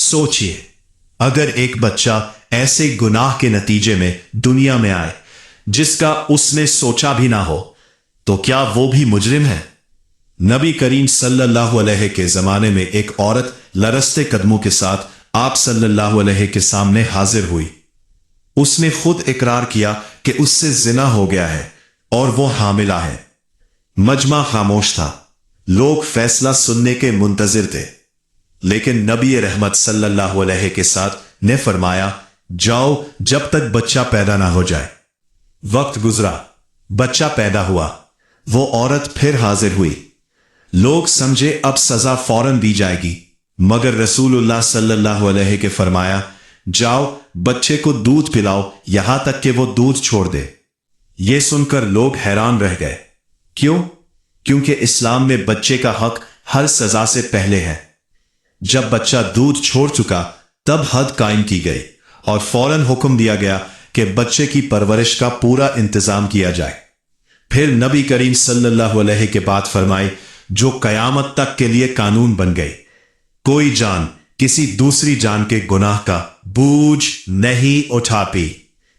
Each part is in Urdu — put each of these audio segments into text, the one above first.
سوچئے اگر ایک بچہ ایسے گناہ کے نتیجے میں دنیا میں آئے جس کا اس نے سوچا بھی نہ ہو تو کیا وہ بھی مجرم ہے؟ نبی کریم صلی اللہ علیہ کے زمانے میں ایک عورت لرزتے قدموں کے ساتھ آپ صلی اللہ علیہ کے سامنے حاضر ہوئی۔ اس نے خود اقرار کیا کہ اس سے زنا ہو گیا ہے اور وہ حاملہ ہے۔ مجمع خاموش تھا، لوگ فیصلہ سننے کے منتظر تھے، لیکن نبی رحمت صلی اللہ علیہ کے ساتھ نے فرمایا، جاؤ جب تک بچہ پیدا نہ ہو جائے۔ وقت گزرا، بچہ پیدا ہوا، وہ عورت پھر حاضر ہوئی۔ لوگ سمجھے اب سزا فوراً دی جائے گی، مگر رسول اللہ صلی اللہ علیہ کے فرمایا، جاؤ بچے کو دودھ پلاؤ یہاں تک کہ وہ دودھ چھوڑ دے۔ یہ سن کر لوگ حیران رہ گئے۔ کیوں؟ کیونکہ اسلام میں بچے کا حق ہر سزا سے پہلے ہے۔ جب بچہ دودھ چھوڑ چکا تب حد قائم کی گئی اور فوراً حکم دیا گیا کہ بچے کی پرورش کا پورا انتظام کیا جائے۔ پھر نبی کریم صلی اللہ علیہ کے بات فرمائی جو قیامت تک کے لیے قانون بن گئی، کوئی جان کسی دوسری جان کے گناہ کا بوجھ نہیں اٹھاتی،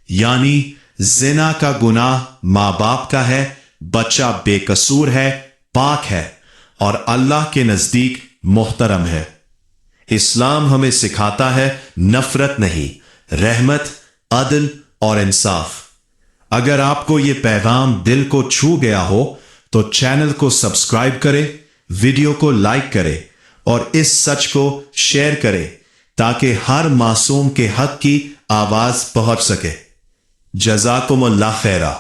یعنی زنا کا گناہ ماں باپ کا ہے، بچہ بے قصور ہے، پاک ہے اور اللہ کے نزدیک محترم ہے۔ اسلام ہمیں سکھاتا ہے نفرت نہیں، رحمت، عدل اور انصاف۔ اگر آپ کو یہ پیغام دل کو چھو گیا ہو تو چینل کو سبسکرائب کرے، ویڈیو کو لائک کرے اور اس سچ کو شیئر کرے تاکہ ہر معصوم کے حق کی آواز پہنچ سکے۔ جزاکم اللہ خیرہ۔